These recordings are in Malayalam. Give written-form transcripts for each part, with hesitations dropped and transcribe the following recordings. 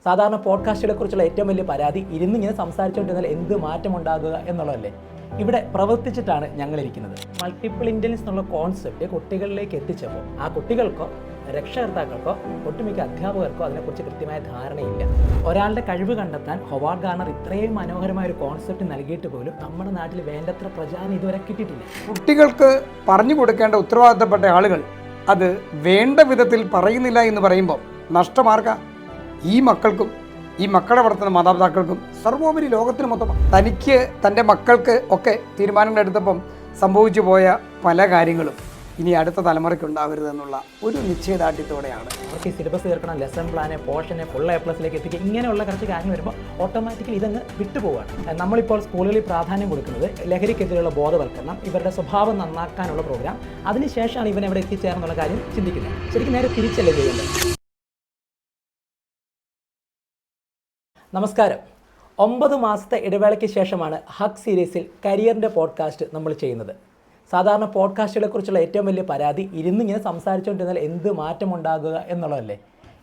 സാധാരണ പോഡ്കാസ്റ്റുകളെ കുറിച്ചുള്ള ഏറ്റവും വലിയ പരാതി ഇരുന്നിങ്ങനെ സംസാരിച്ചുകൊണ്ടിരുന്നാൽ എന്ത് മാറ്റം ഉണ്ടാകുക എന്നുള്ളതല്ലേ. ഇവിടെ പ്രവർത്തിച്ചിട്ടാണ് ഞങ്ങളിരിക്കുന്നത്. മൾട്ടിപ്പിൾ ഇൻ്റലിജൻസ് എന്നുള്ള കോൺസെപ്റ്റ് കുട്ടികളിലേക്ക് എത്തിച്ചപ്പോൾ ആ കുട്ടികൾക്കോ രക്ഷകർത്താക്കൾക്കോ ഒട്ടുമിക്ക അധ്യാപകർക്കോ അതിനെക്കുറിച്ച് കൃത്യമായ ധാരണയില്ല. ഒരാളുടെ കഴിവ് കണ്ടെത്താൻ ഹൊവാർഡ് ഗാർണർ ഇത്രയും മനോഹരമായ ഒരു കോൺസെപ്റ്റ് നൽകിയിട്ട് പോലും നമ്മുടെ നാട്ടിൽ വേണ്ടത്ര പ്രചാരണം ഇതുവരെ കിട്ടിയിട്ടില്ല. കുട്ടികൾക്ക് പറഞ്ഞു കൊടുക്കേണ്ട ഉത്തരവാദിത്തപ്പെട്ട ആളുകൾ അത് വേണ്ട വിധത്തിൽ പറയുന്നില്ല എന്ന് പറയുമ്പോൾ നഷ്ടമാർക്ക ഈ മക്കൾക്കും ഈ മക്കളെ വളർത്തുന്ന മാതാപിതാക്കൾക്കും സർവോപരി ലോകത്തിന് മൊത്തം. തനിക്ക് തൻ്റെ മക്കൾക്ക് ഒക്കെ തീരുമാനങ്ങൾ എടുത്തപ്പം സംഭവിച്ചു പോയ പല കാര്യങ്ങളും ഇനി അടുത്ത തലമുറയ്ക്ക് ഉണ്ടാവരുതെന്നുള്ള ഒരു നിശ്ചയദാർഢ്യത്തോടെയാണ്. അവർക്ക് ഈ സിലബസ് തീർക്കണം, ലെസൺ പ്ലാന്, പോർഷനെ ഫുൾ A+ എത്തിക്കുക, ഇങ്ങനെയുള്ള കുറച്ച് കാര്യങ്ങൾ വരുമ്പോൾ ഓട്ടോമാറ്റിക്കലി ഇതങ്ങ് വിട്ടുപോവുകയാണ്. നമ്മളിപ്പോൾ സ്കൂളുകളിൽ പ്രാധാന്യം കൊടുക്കുന്നത് ലഹരിക്കെതിരെയുള്ള ബോധവൽക്കരണം, ഇവരുടെ സ്വഭാവം നന്നാക്കാനുള്ള പ്രോഗ്രാം, അതിനുശേഷമാണ് ഇവൻ എവിടെ എത്തിച്ചേർന്നുള്ള കാര്യം ചിന്തിക്കുന്നത്. ശരിക്കും നേരെ തിരിച്ചല്ലേ ചെയ്യുന്നത്. നമസ്കാരം. 9 മാസത്തെ ഇടവേളയ്ക്ക് ശേഷമാണ് ഹഗ് സീരീസിൽ കരിയറിൻ്റെ പോഡ്കാസ്റ്റ് നമ്മൾ ചെയ്യുന്നത്. സാധാരണ പോഡ്കാസ്റ്റുകളെ കുറിച്ചുള്ള ഏറ്റവും വലിയ പരാതി ഇരുന്നിങ്ങനെ സംസാരിച്ചുകൊണ്ടിരുന്നാൽ എന്ത് മാറ്റമുണ്ടാകുക എന്നുള്ളതല്ലേ.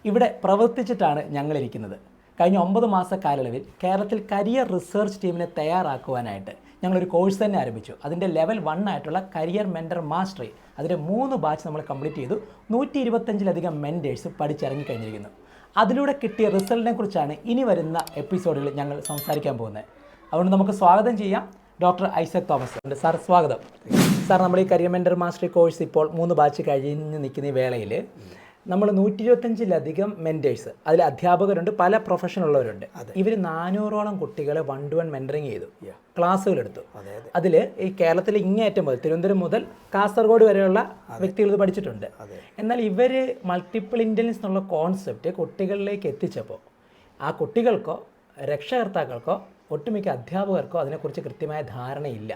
ഇവിടെ പ്രവർത്തിച്ചിട്ടാണ് ഞങ്ങളിരിക്കുന്നത്. കഴിഞ്ഞ 9 മാസ കാലയളവിൽ കേരളത്തിൽ കരിയർ റിസർച്ച് ടീമിനെ തയ്യാറാക്കുവാനായിട്ട് ഞങ്ങളൊരു കോഴ്സ് തന്നെ ആരംഭിച്ചു. അതിൻ്റെ ലെവൽ 1 ആയിട്ടുള്ള കരിയർ മെൻറ്റർ മാസ്റ്ററി, അതിൻ്റെ 3 ബാച്ച് നമ്മൾ കംപ്ലീറ്റ് ചെയ്തു. 125-ലധികം മെൻറ്റേഴ്സ് പഠിച്ചിറങ്ങിക്കഴിഞ്ഞിരിക്കുന്നു. അതിലൂടെ കിട്ടിയ റിസൾട്ടിനെ കുറിച്ചാണ് ഇനി വരുന്ന എപ്പിസോഡുകളിൽ ഞങ്ങൾ സംസാരിക്കാൻ പോകുന്നത്. അതുകൊണ്ട് നമുക്ക് സ്വാഗതം ചെയ്യാം ഡോക്ടർ ഐസക് തോമസ്. സാർ സ്വാഗതം. സാർ, നമ്മൾ ഈ കരിയർ മെൻറ്റർ മാസ്റ്ററി കോഴ്സ് ഇപ്പോൾ 3 ബാച്ച് കഴിഞ്ഞ് നിൽക്കുന്ന ഈ വേളയിൽ നമ്മൾ 125-ലധികം മെൻറ്റേഴ്സ്, അതിൽ അധ്യാപകരുണ്ട്, പല പ്രൊഫഷനുള്ളവരുണ്ട്. ഇവർ 400ഓളം കുട്ടികളെ 1-to-1 മെൻറ്ററിങ് ചെയ്തു, ക്ലാസ്സുകളെടുത്തു. അതിൽ ഈ കേരളത്തിലെ ഇങ്ങേറ്റം മുതൽ തിരുവനന്തപുരം മുതൽ കാസർഗോഡ് വരെയുള്ള വ്യക്തികൾ ഇത് പഠിച്ചിട്ടുണ്ട്. എന്നാൽ ഇവർ മൾട്ടിപ്പിൾ ഇൻ്റലിജൻസ് എന്നുള്ള കോൺസെപ്റ്റ് കുട്ടികളിലേക്ക് എത്തിച്ചപ്പോൾ ആ കുട്ടികൾക്കോ രക്ഷകർത്താക്കൾക്കോ ഒട്ടുമിക്ക അധ്യാപകർക്കോ അതിനെക്കുറിച്ച് കൃത്യമായ ധാരണയില്ല.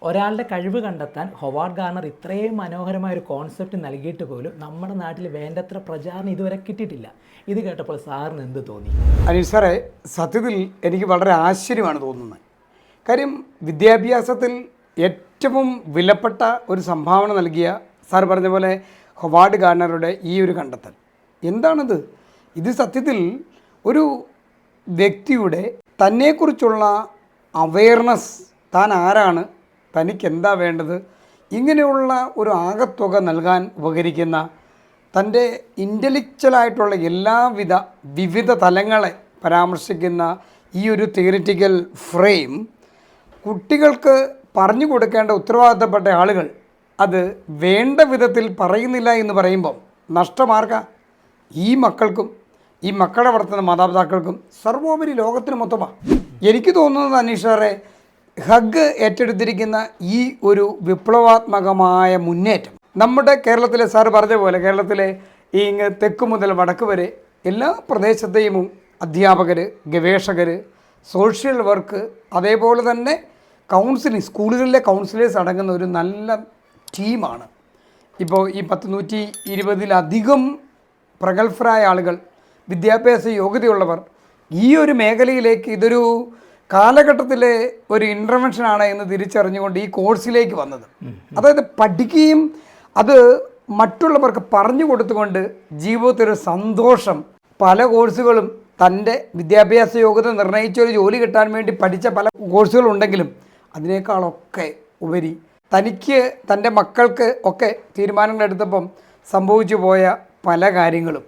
ഒരാളുടെ കഴിവ് കണ്ടെത്താൻ ഹൊവാർഡ് ഗാർണർ ഇത്രയും മനോഹരമായ ഒരു കോൺസെപ്റ്റ് നൽകിയിട്ട് പോലും നമ്മുടെ നാട്ടിൽ വേണ്ടത്ര പ്രചാരണം ഇതുവരെ കിട്ടിയിട്ടില്ല. ഇത് കേട്ടപ്പോൾ സാറിന് എന്ത് തോന്നി? അനീഷ് സാറേ, സത്യത്തിൽ എനിക്ക് വളരെ ആശ്ചര്യമാണ് തോന്നുന്നത്. കാര്യം വിദ്യാഭ്യാസത്തിൽ ഏറ്റവും വിലപ്പെട്ട ഒരു സംഭാവന നൽകിയ സാർ പറഞ്ഞ പോലെ ഹൊവാർഡ് ഗാർണറുടെ ഈ ഒരു കണ്ടെത്തൽ എന്താണിത്? ഇത് സത്യത്തിൽ ഒരു വ്യക്തിയുടെ തന്നെക്കുറിച്ചുള്ള അവെയർനെസ്, താൻ ആരാണ്, തനിക്കെന്താ വേണ്ടത്, ഇങ്ങനെയുള്ള ഒരു ആകത്തുക നൽകാൻ ഉപകരിക്കുന്ന തൻ്റെ ഇൻ്റലക്ച്വലായിട്ടുള്ള വിവിധ തലങ്ങളെ പരാമർശിക്കുന്ന ഈ ഒരു തിയറിറ്റിക്കൽ ഫ്രെയിം കുട്ടികൾക്ക് പറഞ്ഞു കൊടുക്കേണ്ട ഉത്തരവാദിത്തപ്പെട്ട ആളുകൾ അത് വേണ്ട വിധത്തിൽ പറയുന്നില്ല എന്ന് പറയുമ്പം നഷ്ടമാർക്ക ഈ മക്കൾക്കും ഈ മക്കളെ വളർത്തുന്ന മാതാപിതാക്കൾക്കും സർവോപരി ലോകത്തിന് മൊത്തമാണ്. എനിക്ക് തോന്നുന്നത് അനീഷ് സാറേ, ഹഗ് ഏറ്റെടുത്തിരിക്കുന്ന ഈ ഒരു വിപ്ലവാത്മകമായ മുന്നേറ്റം നമ്മുടെ കേരളത്തിലെ, സാറ് പറഞ്ഞ പോലെ കേരളത്തിലെ ഈ തെക്ക് മുതൽ വടക്ക് വരെ എല്ലാ പ്രദേശത്തെയും അധ്യാപകർ, ഗവേഷകർ, സോഷ്യൽ വർക്ക്, അതേപോലെ തന്നെ കൗൺസിലിംഗ്, സ്കൂളുകളിലെ കൗൺസിലേഴ്സ് അടങ്ങുന്ന ഒരു നല്ല ടീമാണ്. ഇപ്പോൾ ഈ 120-120-ലധികം പ്രഗത്ഭരായ ആളുകൾ, വിദ്യാഭ്യാസ യോഗ്യതയുള്ളവർ ഈ ഒരു മേഖലയിലേക്ക് ഇതൊരു കാലഘട്ടത്തിലെ ഒരു ഇൻ്റർവെൻഷനാണ് എന്ന് തിരിച്ചറിഞ്ഞുകൊണ്ട് ഈ കോഴ്സിലേക്ക് വന്നത്. അതായത് പഠിക്കുകയും അത് മറ്റുള്ളവർക്ക് പറഞ്ഞു കൊടുത്തുകൊണ്ട് ജീവിതത്തിലൊരു സന്തോഷം. പല കോഴ്സുകളും തൻ്റെ വിദ്യാഭ്യാസ യോഗ്യത നിർണ്ണയിച്ച ഒരു ജോലി കിട്ടാൻ വേണ്ടി പഠിച്ച പല കോഴ്സുകളുണ്ടെങ്കിലും അതിനേക്കാളൊക്കെ ഉപരി തനിക്ക് തൻ്റെ മക്കൾക്ക് ഒക്കെ തീരുമാനങ്ങൾ എടുത്തപ്പം സംഭവിച്ചു പോയ പല കാര്യങ്ങളും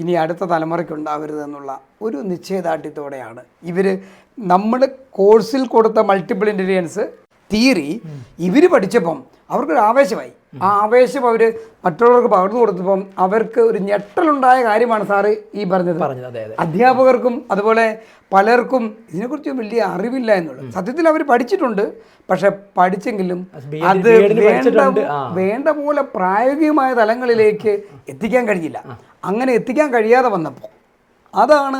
ഇനി അടുത്ത തലമുറയ്ക്ക് ഉണ്ടാവരുതെന്നുള്ള ഒരു നിശ്ചയദാർഢ്യത്തോടെയാണ് നമ്മൾ കോഴ്സിൽ കൊടുത്ത മൾട്ടിപ്പിൾ ഇൻ്റലിജൻസ് തിയറി ഇവർ പഠിച്ചപ്പം അവർക്കൊരു ആവേശമായി. ആ ആവേശം അവർ മറ്റുള്ളവർക്ക് പകർന്നു കൊടുത്തപ്പം അവർക്ക് ഒരു ഞെട്ടലുണ്ടായ കാര്യമാണ് സാറ് ഈ പറഞ്ഞത്. അധ്യാപകർക്കും അതുപോലെ പലർക്കും ഇതിനെക്കുറിച്ച് വലിയ അറിവില്ല എന്നുള്ളത്. സത്യത്തിൽ അവർ പഠിച്ചിട്ടുണ്ട്, പക്ഷെ പഠിച്ചെങ്കിലും അത് വേണ്ട പോലെ പ്രായോഗികമായ തലങ്ങളിലേക്ക് എത്തിക്കാൻ കഴിഞ്ഞില്ല. അങ്ങനെ എത്തിക്കാൻ കഴിയാതെ വന്നപ്പോൾ അതാണ്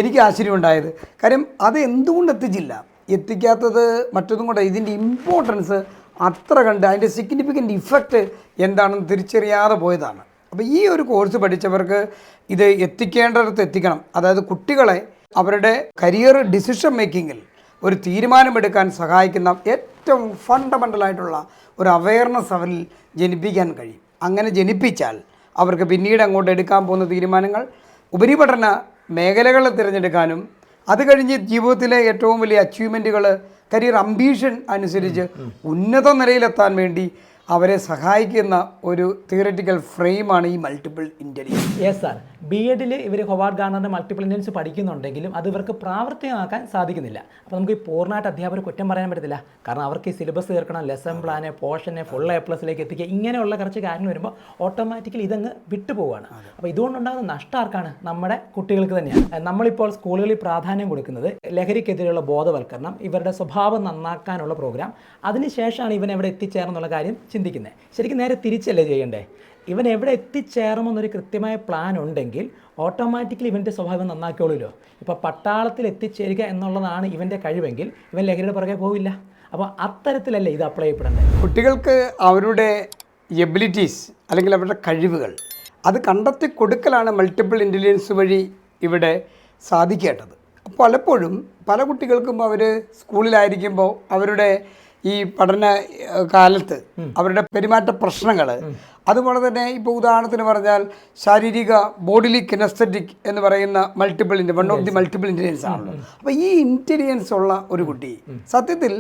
എനിക്ക് ആശ്ചര്യമുണ്ടായത്. കാര്യം അത് എന്തുകൊണ്ട് എത്തിക്കാത്തത് മറ്റൊന്നും കൊണ്ട് ഇതിൻ്റെ ഇമ്പോർട്ടൻസ് അത്ര കണ്ട് അതിൻ്റെ സിഗ്നിഫിക്കൻ്റ് ഇഫക്റ്റ് എന്താണെന്ന് തിരിച്ചറിയാതെ പോയതാണ്. അപ്പോൾ ഈ ഒരു കോഴ്സ് പഠിച്ചവർക്ക് ഇത് എത്തിക്കേണ്ടടുത്ത് എത്തിക്കണം. അതായത് കുട്ടികളെ അവരുടെ കരിയർ ഡിസിഷൻ മേക്കിങ്ങിൽ ഒരു തീരുമാനമെടുക്കാൻ സഹായിക്കുന്ന ഏറ്റവും ഫണ്ടമെൻ്റലായിട്ടുള്ള ഒരു അവെയർനെസ് അവരിൽ ജനിപ്പിക്കാൻ കഴിയും. അങ്ങനെ ജനിപ്പിച്ചാൽ അവർക്ക് പിന്നീട് അങ്ങോട്ട് എടുക്കാൻ പോകുന്ന തീരുമാനങ്ങൾ ഉപരിപഠന മേഖലകൾ തിരഞ്ഞെടുക്കാനും അത് കഴിഞ്ഞ് ജീവിതത്തിലെ ഏറ്റവും വലിയ അച്ചീവ്മെൻറ്റുകൾ കരിയർ അംബീഷൻ അനുസരിച്ച് ഉന്നത നിലയിലെത്താൻ വേണ്ടി അവരെ സഹായിക്കുന്ന ഒരു തിയററ്റിക്കൽ ഫ്രെയിമാണ് ഈ multiple intelligence. Yes sir, B എഡിൽ ഇവർ ഹൊവാർഡ് ഗാർണറിൻ്റെ മൾട്ടിപ്പിൾ ഇൻ്റലിജൻസ് പഠിക്കുന്നുണ്ടെങ്കിലും അത് ഇവർക്ക് പ്രാവർത്തികമാക്കാൻ സാധിക്കുന്നില്ല. അപ്പോൾ നമുക്ക് ഈ പൂർണ്ണമായിട്ട് അധ്യാപകർ കുറ്റം പറയാൻ പറ്റത്തില്ല. കാരണം അവർക്ക് ഈ സിലബസ് തീർക്കണം, ലെസൺ പ്ലാന്, പോർഷനെ ഫുൾ A+ലേക്ക് എത്തിക്കുക, ഇങ്ങനെയുള്ള കുറച്ച് കാര്യങ്ങൾ വരുമ്പോൾ ഓട്ടോമാറ്റിക്കലി ഇതങ്ങ് വിട്ടുപോവുകയാണ്. അപ്പോൾ ഇതുകൊണ്ടുണ്ടാകുന്ന നഷ്ടം ആർക്കാണ്? നമ്മുടെ കുട്ടികൾക്ക് തന്നെയാണ്. നമ്മളിപ്പോൾ സ്കൂളുകളിൽ പ്രാധാന്യം കൊടുക്കുന്നത് ലഹരിക്കെതിരെയുള്ള ബോധവൽക്കരണം, ഇവരുടെ സ്വഭാവം നന്നാക്കാനുള്ള പ്രോഗ്രാം, അതിനുശേഷമാണ് ഇവൻ എവിടെ എത്തിച്ചേർന്നുള്ള കാര്യം ചിന്തിക്കുന്നത്. ശരിക്കും നേരെ തിരിച്ചല്ലേ ചെയ്യണ്ടേ? ഇവൻ എവിടെ എത്തിച്ചേർമെന്നൊരു കൃത്യമായ പ്ലാൻ ഉണ്ടെങ്കിൽ ഓട്ടോമാറ്റിക്കലി ഇവൻ്റെ സ്വഭാവം നന്നാക്കിയോളൂല്ലോ. ഇപ്പോൾ പട്ടാളത്തിൽ എത്തിച്ചേരുക എന്നുള്ളതാണ് ഇവൻ്റെ കഴിവെങ്കിൽ ഇവൻ ലഹരിയുടെ പുറകെ പോവില്ല. അപ്പോൾ അത്തരത്തിലല്ലേ ഇത് അപ്ലൈ ചെയ്യപ്പെടേണ്ടത്? കുട്ടികൾക്ക് അവരുടെ എബിലിറ്റീസ് അല്ലെങ്കിൽ അവരുടെ കഴിവുകൾ അത് കണ്ടെത്തി കൊടുക്കലാണ് മൾട്ടിപ്പിൾ ഇൻ്റലിജൻസ് വഴി ഇവിടെ സാധിക്കേണ്ടത്. പലപ്പോഴും പല കുട്ടികൾക്കും അവർ സ്കൂളിലായിരിക്കുമ്പോൾ അവരുടെ ഈ പഠന കാലത്ത് അവരുടെ പെരുമാറ്റ പ്രശ്നങ്ങൾ, അതുപോലെ തന്നെ ഇപ്പോൾ ഉദാഹരണത്തിന് പറഞ്ഞാൽ ശാരീരിക ബോഡിലി കിനസ്തറ്റിക് എന്ന് പറയുന്ന one of the multiple intelligence ആണല്ലോ. അപ്പോൾ ഈ ഇൻ്റലിജൻസ് ഉള്ള ഒരു കുട്ടി സത്യത്തിൽ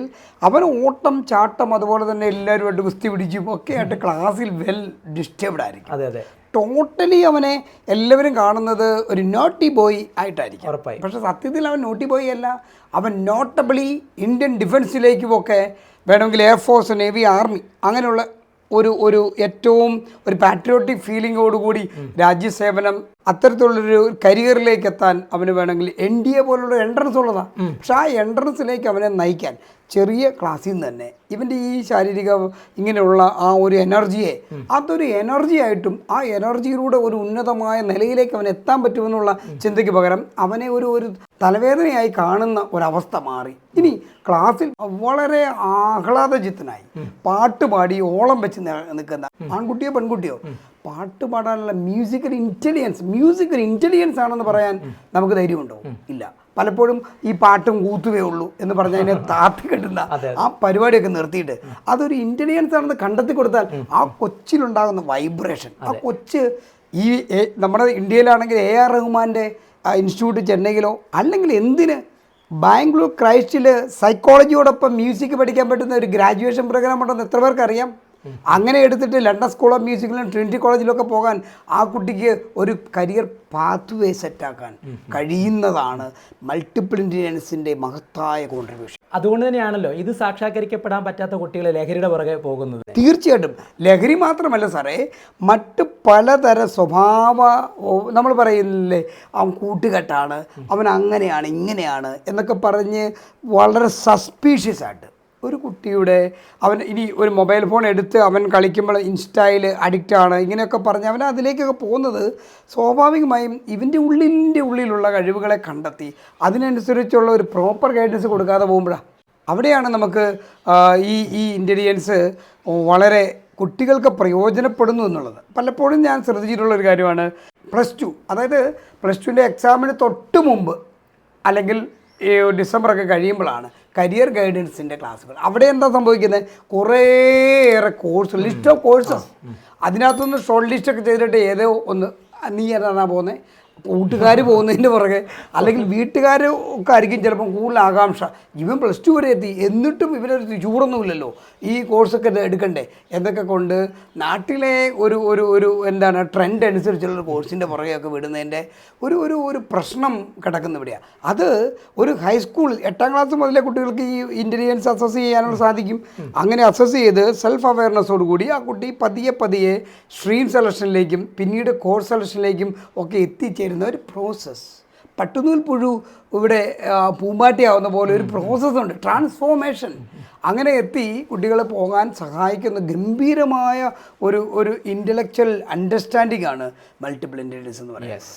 അവൻ ഓട്ടം ചാട്ടം അതുപോലെ തന്നെ എല്ലാവരുമായിട്ട് ഗുസ്തി പിടിച്ചും ഒക്കെ ആയിട്ട് ക്ലാസ്സിൽ വെൽ ഡിസ്റ്റർബ്ഡ് ആയിരിക്കും. അതെ അതെ, ടോട്ടലി അവനെ എല്ലാവരും കാണുന്നത് ഒരു നോട്ടി ബോയ് ആയിട്ടായിരിക്കും. ഉറപ്പായി. പക്ഷെ സത്യത്തിൽ അവൻ നോട്ടി ബോയ് അല്ല. അവൻ നോട്ടബിളി ഇന്ത്യൻ ഡിഫൻസിലേക്കുമൊക്കെ വേണമെങ്കിൽ എയർഫോഴ്സ്, നേവി, ആർമി അങ്ങനെയുള്ള ഒരു ഏറ്റവും ഒരു പാട്രിയോട്ടിക് ഫീലിങ്ങോടുകൂടി രാജ്യസേവനം അത്തരത്തിലുള്ളൊരു കരിയറിലേക്ക് എത്താൻ അവന് വേണമെങ്കിൽ NDA പോലുള്ള എൻട്രൻസ് ഉള്ളതാണ്. പക്ഷെ ആ എൻട്രൻസിലേക്ക് അവനെ നയിക്കാൻ ചെറിയ ക്ലാസ്സിൽ നിന്ന് തന്നെ ഇവൻ്റെ ഈ ശാരീരിക ഇങ്ങനെയുള്ള ആ ഒരു എനർജിയെ അതൊരു എനർജി ആയിട്ടും ആ എനർജിയിലൂടെ ഒരു ഉന്നതമായ നിലയിലേക്ക് അവൻ എത്താൻ പറ്റുമെന്നുള്ള ചിന്തയ്ക്ക് പകരം അവനെ ഒരു തലവേദനയായി കാണുന്ന ഒരവസ്ഥ മാറി. ഇനി ക്ലാസ്സിൽ വളരെ ആഹ്ലാദചിത്തനായി പാട്ടുപാടി ഓളം വെച്ച് നിൽക്കുന്ന ആൺകുട്ടിയോ പെൺകുട്ടിയോ പാട്ട് പാടാനുള്ള മ്യൂസിക്കൽ ഇൻ്റലിജൻസ് ആണെന്ന് പറയാൻ നമുക്ക് ധൈര്യമുണ്ടോ? ഇല്ല. പലപ്പോഴും ഈ പാട്ടും കൂത്തുവേ ഉള്ളൂ എന്ന് പറഞ്ഞാൽ അതിനെ താത്തി കെട്ടുന്ന ആ പരിപാടിയൊക്കെ നിർത്തിയിട്ട് അതൊരു ഇൻ്റലിജൻസ് ആണെന്ന് കണ്ടെത്തി കൊടുത്താൽ ആ കൊച്ചിലുണ്ടാകുന്ന വൈബ്രേഷൻ, ആ കൊച്ച് ഈ നമ്മുടെ ഇന്ത്യയിലാണെങ്കിൽ AR റഹ്മാൻ്റെ ഇൻസ്റ്റിറ്റ്യൂട്ട് ചെന്നൈയിലോ അല്ലെങ്കിൽ എന്തിന് ബാംഗ്ലൂർ ക്രൈസ്റ്റിൽ സൈക്കോളജിയോടൊപ്പം മ്യൂസിക് പഠിക്കാൻ പറ്റുന്ന ഒരു ഗ്രാജുവേഷൻ പ്രോഗ്രാം ഉണ്ടെന്ന് എത്ര പേർക്ക് അറിയാം? അങ്ങനെ എടുത്തിട്ട് ലണ്ടൻ സ്കൂൾ ഓഫ് മ്യൂസിക്കിലും ട്രിനിറ്റി കോളേജിലൊക്കെ പോകാൻ ആ കുട്ടിക്ക് ഒരു കരിയർ പാത്വേ സെറ്റാക്കാൻ കഴിയുന്നതാണ് മൾട്ടിപ്പിൾ ഇൻ്റലിജൻസിൻ്റെ മഹത്തായ കോൺട്രിബ്യൂഷൻ. അതുകൊണ്ട് തന്നെയാണല്ലോ ഇത് സാക്ഷാത്കരിക്കപ്പെടാൻ പറ്റാത്ത കുട്ടികൾ ലഹരിയുടെ പുറകെ പോകുന്നത്. തീർച്ചയായിട്ടും ലഹരി മാത്രമല്ല സാറേ, മറ്റ് പലതര സ്വഭാവ നമ്മൾ പറയുന്നില്ലേ, അവൻ കൂട്ടുകെട്ടാണ്, അവൻ അങ്ങനെയാണ് ഇങ്ങനെയാണ് എന്നൊക്കെ പറഞ്ഞ് വളരെ സസ്പീഷ്യസ് ആയിട്ട് ഒരു കുട്ടിയുടെ അവൻ ഇനി ഒരു മൊബൈൽ ഫോൺ എടുത്ത് അവൻ കളിക്കുമ്പോൾ ഇൻസ്റ്റയിൽ അഡിക്റ്റാണ് ഇങ്ങനെയൊക്കെ പറഞ്ഞ് അവൻ അതിലേക്കൊക്കെ പോകുന്നത് സ്വാഭാവികമായും ഇവൻ്റെ ഉള്ളിലുള്ള കഴിവുകളെ കണ്ടെത്തി അതിനനുസരിച്ചുള്ള ഒരു പ്രോപ്പർ ഗൈഡൻസ് കൊടുക്കാതെ പോകുമ്പോഴാണ് അവിടെയാണ് നമുക്ക് ഈ ഇൻ്റലിജൻസ് വളരെ കുട്ടികൾക്ക് പ്രയോജനപ്പെടുന്നു എന്നുള്ളത്. പലപ്പോഴും ഞാൻ ശ്രദ്ധിച്ചിട്ടുള്ളൊരു കാര്യമാണ് +2, അതായത് +2ൻ്റെ എക്സാമിന് തൊട്ട് മുമ്പ് അല്ലെങ്കിൽ ഡിസംബറൊക്കെ കഴിയുമ്പോഴാണ് കരിയർ ഗൈഡൻസിൻ്റെ ക്ലാസ്സുകൾ. അവിടെ എന്താ സംഭവിക്കുന്നത്? കുറേയേറെ കോഴ്സ്, ലിസ്റ്റ് ഓഫ് കോഴ്സസ്, അതിനകത്തുനിന്ന് ഷോർട്ട് ലിസ്റ്റൊക്കെ ചെയ്തിട്ട് ഏതോ ഒന്ന് നീ എന്നാ പോകുന്നത്, കൂട്ടുകാർ പോകുന്നതിൻ്റെ പുറകെ അല്ലെങ്കിൽ വീട്ടുകാർ ഒക്കെ ആയിരിക്കും ചിലപ്പം കൂടുതൽ ആകാംക്ഷ. ഇവൻ +2 വരെ എത്തി എന്നിട്ടും ഇവനൊരു ചൂടൊന്നുമില്ലല്ലോ, ഈ കോഴ്സൊക്കെ എടുക്കണ്ടേ എന്നൊക്കെ കൊണ്ട് നാട്ടിലെ ഒരു എന്താണ് ട്രെൻഡ് അനുസരിച്ചുള്ള കോഴ്സിൻ്റെ പുറകെയൊക്കെ വിടുന്നതിൻ്റെ ഒരു പ്രശ്നം കിടക്കുന്ന ഇവിടെയാണ്. അത് ഒരു ഹൈസ്കൂളിൽ 8ാം ക്ലാസ് മുതലേ കുട്ടികൾക്ക് ഈ ഇൻ്റലിജൻസ് അസസ് ചെയ്യാനുള്ള സാധിക്കും. അങ്ങനെ അസസ് ചെയ്ത് സെൽഫ് അവയർനെസ്സോടുകൂടി ആ കുട്ടി പതിയെ സ്ട്രീം സെലക്ഷനിലേക്കും പിന്നീട് കോഴ്സ് സെലക്ഷനിലേക്കും ഒക്കെ എത്തിച്ചേരുന്ന ഒരു പ്രോസസ്സ്. പട്ടുനൂൽ പുഴു ഇവിടെ പൂമ്പാറ്റിയാവുന്ന പോലെ ഒരു പ്രോസസ്സുണ്ട്, ട്രാൻസ്ഫോർമേഷൻ. അങ്ങനെ എത്തി കുട്ടികളെ പോകാൻ സഹായിക്കുന്ന ഗംഭീരമായ ഒരു ഇൻ്റലക്ച്വൽ അണ്ടർസ്റ്റാൻഡിംഗ് ആണ് മൾട്ടിപ്പിൾ ഇൻ്റലിജൻസ് എന്ന് പറയുന്നത്.